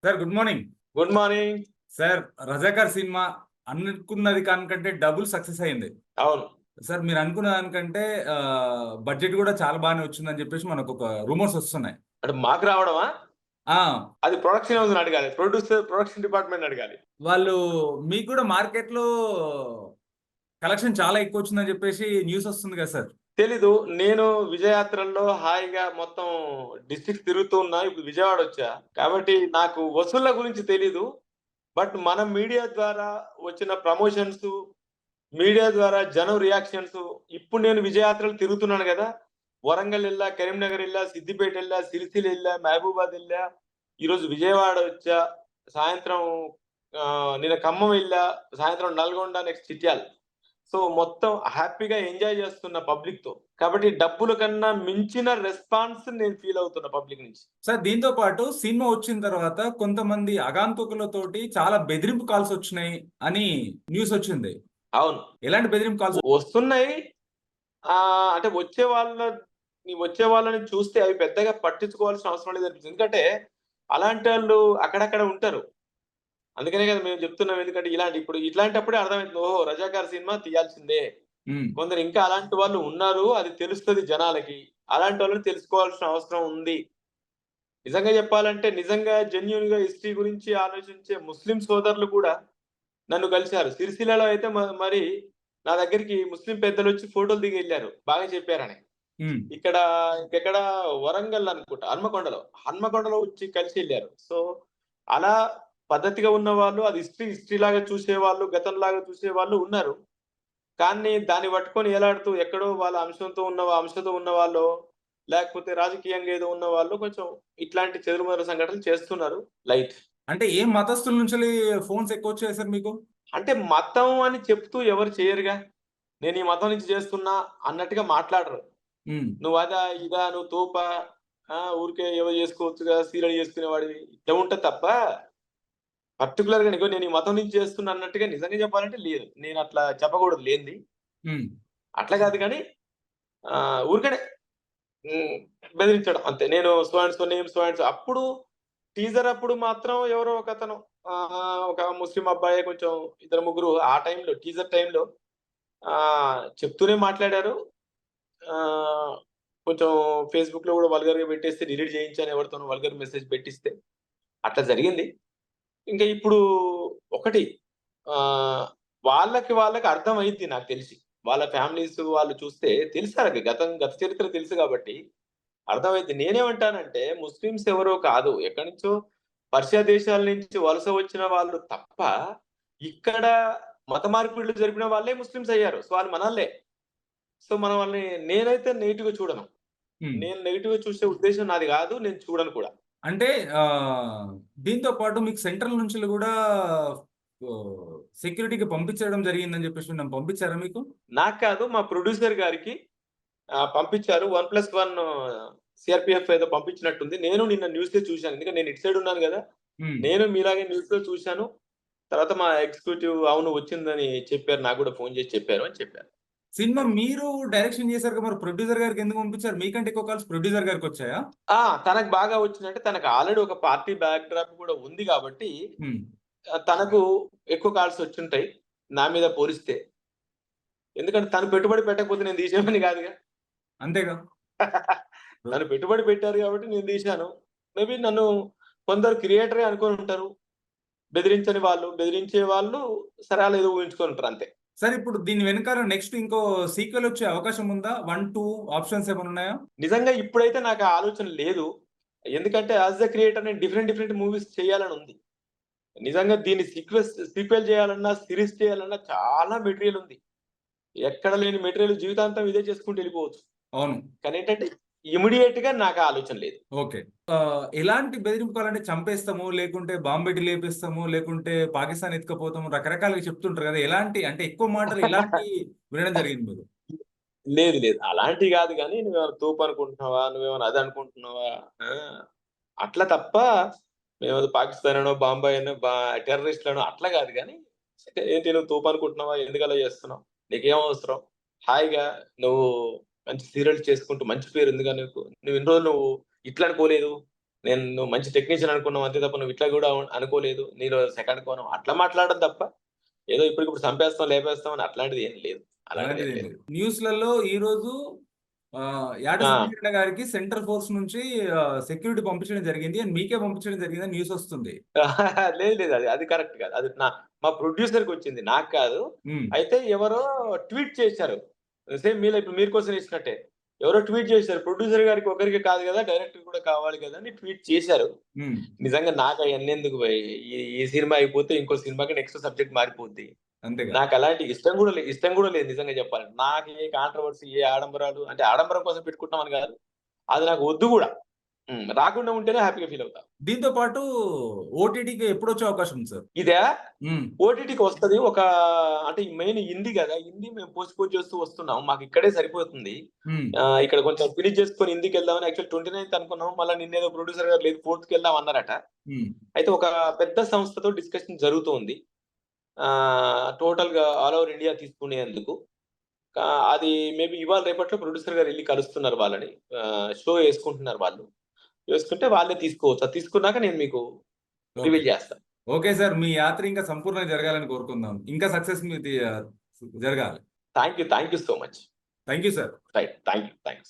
Sir good morning. Good morning. Sir Razakar cinema అనుకున్నది కానికంటే double success అయింది. అవును. సార్ మీరు అనుకున్న దానికంటే బడ్జెట్ కూడా చాలా బాగానే వచ్చిందని చెప్పేసి మనకు ఒక రూమర్స్ వస్తున్నాయి. అంటే మాకు రావడమా? ఆ అది ప్రొడక్షన్ హౌస్ అడగాలి, ప్రొడక్షన్ డిపార్ట్మెంట్ అడగాలి. వాళ్ళు మీకు కూడా మార్కెట్ లో కలెక్షన్ చాలా ఎక్కువ వచ్చిందని చెప్పేసి న్యూస్ వస్తుంది కదా సార్. తెలీదు. నేను విజయయాత్రల్లో హాయిగా మొత్తం డిస్ట్రిక్ట్ తిరుగుతూ ఉన్నా. ఇప్పుడు విజయవాడ వచ్చా కాబట్టి నాకు వసూళ్ల గురించి తెలీదు. బట్ మన మీడియా ద్వారా వచ్చిన ప్రమోషన్స్, మీడియా ద్వారా జనం రియాక్షన్స్, ఇప్పుడు నేను విజయయాత్రలు తిరుగుతున్నాను కదా, వరంగల్ వెళ్ళా, కరీంనగర్ వెళ్ళా, సిద్దిపేట వెళ్ళా, సిరిసిల్ల వెళ్ళా, మహబూబాద్ వెళ్ళా, ఈరోజు విజయవాడ వచ్చా, సాయంత్రం నిన్న ఖమ్మం వెళ్ళా, సాయంత్రం నల్గొండ, నెక్స్ట్ చిట్యాల్. సో మొత్తం హ్యాపీగా ఎంజాయ్ చేస్తున్న పబ్లిక్ తో. కాబట్టి డబ్బుల కన్నా మించిన రెస్పాన్స్ నేను ఫీల్ అవుతున్న పబ్లిక్ నుంచి. సార్ దీంతో పాటు సినిమా వచ్చిన తర్వాత కొంతమంది అగాంతకులతోటి చాలా బెదిరింపు కాల్స్ వచ్చినాయి అని న్యూస్ వచ్చింది. అవును, ఎలాంటి బెదిరింపు కాల్స్ వస్తున్నాయి. అంటే వచ్చే వాళ్ళని చూస్తే అవి పెద్దగా పట్టించుకోవాల్సిన అవసరం లేదనిపిస్తుంది. ఎందుకంటే అలాంటి వాళ్ళు అక్కడక్కడ ఉంటారు. అందుకనే కదా మేము చెప్తున్నాం. ఎందుకంటే ఇట్లాంటప్పుడే అర్థమవుతుంది, ఓహో రజాకార్ సినిమా తీయాల్సిందే. కొందరు ఇంకా అలాంటి వాళ్ళు ఉన్నారు, అది తెలుస్తుంది జనాలకి. అలాంటి వాళ్ళని తెలుసుకోవాల్సిన అవసరం ఉంది. నిజంగా చెప్పాలంటే, నిజంగా జెన్యూన్ గా హిస్టరీ గురించి ఆలోచించే ముస్లిం సోదరులు కూడా నన్ను కలిశారు. సిరిసిల్లలో అయితే మరి నా దగ్గరికి ముస్లిం పెద్దలొచ్చి ఫోటోలు దిగి ఎళ్లారు. బాగా చెప్పారని. ఇక్కడ ఇంకెక్కడ వరంగల్ అనుకుంటా, హన్మకొండలో వచ్చి కలిసి ఎళ్లారు. సో అలా పద్ధతిగా ఉన్నవాళ్ళు, అది హిస్టరీ లాగా చూసేవాళ్ళు, గతంలాగా చూసేవాళ్ళు ఉన్నారు. కానీ దాన్ని పట్టుకొని ఏలాడుతూ ఎక్కడో వాళ్ళ అంశంతో ఉన్నవాళ్ళో, లేకపోతే రాజకీయంగా ఏదో ఉన్నవాళ్ళు కొంచెం ఇట్లాంటి చెదురుమదురు సంఘటనలు చేస్తున్నారు. లైట్. అంటే ఏ మతస్థుల నుంచి ఫోన్స్ ఎక్కువ వచ్చాయి సార్ మీకు? అంటే మతం అని చెప్తూ ఎవరు చేయరుగా. నేను ఈ మతం నుంచి చేస్తున్నా అన్నట్టుగా మాట్లాడరు. నువ్వు అదా, ఇదా, నువ్వు తోపా, ఊరికే ఏవో చేసుకోవచ్చుగా, సీరియల్ చేసుకునేవాడివి, ఇట్లా ఉంటది తప్ప పర్టిక్యులర్‌గా నేను ఈ మతం నుంచి చేస్తున్నా అన్నట్టుగా నిజంగా చెప్పాలంటే లేదు. నేను అట్లా చెప్పకూడదు లేనిది. అట్లా కాదు గానీ ఊరికనే బెదిరించడం అంతే. నేను so and so name so and so. అప్పుడు టీజర్ అప్పుడు మాత్రం ఎవరో ఒకతను, ఒక ముస్లిం అబ్బాయే, కొంచెం ఇద్దరు ముగ్గురు ఆ టైంలో టీజర్ టైంలో చెప్తూనే మాట్లాడారు. కొంచెం ఫేస్‌బుక్‌లో కూడా వల్గర్‌గా పెట్టేస్తే డిలీట్ చేయించాను, ఎవరితోనో వల్గర్ మెసేజ్ పెట్టిస్తే. అట్లా జరిగింది. ఇంకా ఇప్పుడు ఒకటి, వాళ్ళకి అర్థమైద్ది నాకు తెలిసి. వాళ్ళ ఫ్యామిలీస్ వాళ్ళు చూస్తే తెలుసు, గత చరిత్ర తెలుసు కాబట్టి అర్థమైద్ది. నేనేమంటానంటే, ముస్లిమ్స్ ఎవరో కాదు, ఎక్కడి నుంచో పర్షియా దేశాల నుంచి వలస వచ్చిన వాళ్ళు తప్ప, ఇక్కడ మత మార్పిడులు జరిపిన వాళ్ళే ముస్లిమ్స్ అయ్యారు. సో వాళ్ళు మనోళ్ళే. సో మనం వాళ్ళని నేనైతే నెగెటివ్‌గా చూడను. నేను నెగెటివ్‌గా చూసే ఉద్దేశం నాది కాదు. నేను చూడను కూడా. అంటే దీంతో పాటు మీకు సెంట్రల్ నుంచి కూడా సెక్యూరిటీకి పంపించడం జరిగిందని చెప్పేసి పంపించారా మీకు? నాకు కాదు, మా ప్రొడ్యూసర్ గారికి పంపించారు. 1+1 సీఆర్‌పీఎఫ్ ఏదో పంపించినట్టుంది. నేను నిన్న న్యూస్‌లో చూశాను. ఎందుకంటే నేను ఇటు సైడ్ ఉన్నాను గదా. నేను మీలాగే న్యూస్‌లో చూశాను. తర్వాత మా ఎగ్జిక్యూటివ్ అవును వచ్చిందని చెప్పారు. నాకు గూడా ఫోన్ చేసి చెప్పారు అని చెప్పారు. సినిమా మీరు డైరెక్షన్ చేశారు కదా, మరి ప్రొడ్యూసర్ గారికి ఎందుకు పంపించారు? మీకంటే ఎక్కువ కాల్స్ ప్రొడ్యూసర్ గారికి వచ్చాయా? తనకు బాగా వచ్చిందంటే, తనకు ఆల్రెడీ ఒక పార్టీ బ్యాక్ డ్రాప్ కూడా ఉంది కాబట్టి తనకు ఎక్కువ కాల్స్ వచ్చుంటాయి నా మీద పోలిస్తే. ఎందుకంటే తను పెట్టుబడి పెట్టకపోతే నేను తీసేవాడిని కాదుగా. అంతేగా. నన్ను పెట్టుబడి పెట్టారు కాబట్టి నేను తీశాను. మేబీ నన్ను కొందరు క్రియేటరే అనుకోని ఉంటారు. బెదిరించే వాళ్ళు సరే అలా ఏదో ఊహించుకొని ఉంటారు అంతే. సార్ ఇప్పుడు దీని వెనకాల నెక్స్ట్ ఇంకో సీక్వెల్ వచ్చే అవకాశం ఉందా? 1, 2 ఆప్షన్స్ ఏమైనా ఉన్నాయా? నిజంగా ఇప్పుడైతే నాకు ఆ ఆలోచన లేదు. ఎందుకంటే యాస్ ఎ క్రియేటర్ నేను డిఫరెంట్ మూవీస్ చేయాలని ఉంది. నిజంగా దీన్ని సీక్వెల్ చేయాలన్నా, సీరీస్ చేయాలన్నా చాలా మెటీరియల్ ఉంది. ఎక్కడ లేని మెటీరియల్ జీవితాంతం ఇదే చేసుకుంటూ వెళ్ళిపోవచ్చు. అవును. కానీ ఏంటంటే ఇమ్మీడియేట్ గా నాకు ఆలోచన లేదు. ఓకే. ఎలాంటి బెదిరింపుకాలంటే చంపేస్తాము, లేకుంటే బాంబు పెట్టి లేపేస్తాము, లేకుంటే పాకిస్తాన్ ఎత్తుకపోతాము, రకరకాలుగా చెప్తుంటారు కదా. ఎలాంటి అంటే ఎక్కువ మాటలు ఎలాంటి వినడం జరిగింది మీరు? లేదు. అలాంటివి కాదు గానీ, నువ్వేమైనా తోపు అనుకుంటున్నావా? నువ్వేమైనా అది అనుకుంటున్నావా? అట్లా తప్ప మేమేదో పాకిస్తాన్ అనో, బాంబాయి అనో, టెర్రరిస్ట్‌లనో అట్లా కాదు గానీ, ఏంటి నువ్వు తోపు అనుకుంటున్నావా? ఎందుకలా చేస్తున్నావు? నీకేం అవసరం? హాయిగా నువ్వు మంచి సీరియల్స్ చేసుకుంటూ మంచి పేరుందిగా నీకు. నువ్వు ఇన్ని రోజులు ఇట్లా అనుకోలేదు. నువ్వు మంచి టెక్నీషియన్ అనుకున్నావు అంతే తప్ప నువ్వు ఇట్లా కూడా అనుకోలేదు, నీలో సెకండ్ కోణం అట్లా మాట్లాడడం తప్ప ఏదో ఇప్పటికిప్పుడు చంపేస్తాం లేపేస్తాం అని అట్లాంటిది ఏం లేదు. అలాంటిది అలాంటిది ఏం ఏం లేదు. లేదు. న్యూస్లలో ఈ రోజు యాట ఆ, సత్యనారాయణ గారికి సెంట్రల్ ఫోర్స్ నుంచి సెక్యూరిటీ పంపించడం జరిగింది అని మీకే పంపించడం జరిగిందని న్యూస్ వస్తుంది. లేదు లేదు, అది అది కరెక్ట్ కాదు. అది మా ప్రొడ్యూసర్ కి వచ్చింది, నాకు కాదు. ఉమ్, అయితే ఎవరో ట్వీట్ చేశారు, సేమ్ మీలో ఇప్పుడు మీరు క్వశ్చన్ ఇచ్చినట్టే ఎవరో ట్వీట్ చేశారు, ప్రొడ్యూసర్ గారికి ఒకరికి కాదు కదా డైరెక్టర్ కూడా కావాలి కదా అని ట్వీట్ చేశారు. ఉమ్, నిజంగా నాకు అవన్నీ ఎందుకు భయ్? ఈ సినిమా అయిపోతే ఇంకో సినిమాకి నెక్స్ట్ సబ్జెక్ట్ మారిపోద్ది. అంతేగా. నాకు అలాంటి ఇష్టం కూడా లేదు నిజంగా చెప్పాలంటే. నాకు ఏ కాంట్రవర్సీ, ఏ ఆడంబరాలు, అంటే ఆడంబరం కోసం పెట్టుకుంటామని కాదు, అది నాకు వద్దు కూడా. రాకుండా ఉంటేనే హ్యాపీగా ఫీల్ అవుతా. దీంతో పాటు ఓటీటీకి ఎప్పుడు వచ్చే అవకాశం ఉంది సార్? ఇదే ఉమ్, ఓటీటీకి వస్తది. అంటే మెయిన్ హిందీ కదా, హిందీ మేము పోస్ట్ చేస్తూ వస్తున్నాం, మాకు ఇక్కడే సరిపోతుంది. ఉమ్, ఇక్కడ కొంచెం ఫినిష్ చేసుకొని హిందీకి వెళ్దామని యాక్చువల్ 29th అనుకున్నాం. మళ్ళీ నిన్నేదో ప్రొడ్యూసర్ గారు లేదు 4th కి వెళ్దాం అన్నారట. ఉమ్, అయితే ఒక పెద్ద సంస్థతో డిస్కషన్ జరుగుతోంది, టోటల్ గా ఆల్ ఓవర్ ఇండియా తీసుకునేందుకు. అది మేబీ ఇవాళ రేపట్లో ప్రొడ్యూసర్ గారు వెళ్ళి కలుస్తున్నారు వాళ్ళని, షో వేసుకుంటున్నారు వాళ్ళు. వేసుకుంటే వాళ్ళే తీసుకోవచ్చు. అది తీసుకున్నాక నేను మీకు ఓకే. రివీల్ చేస్తాను. ఓకే సార్, మీ యాత్ర ఇంకా సంపూర్ణంగా జరగాలని కోరుకుందాం. ఇంకా సక్సెస్ మీది జరగాలి. Thank you so much. Thank you sir. Right, thanks.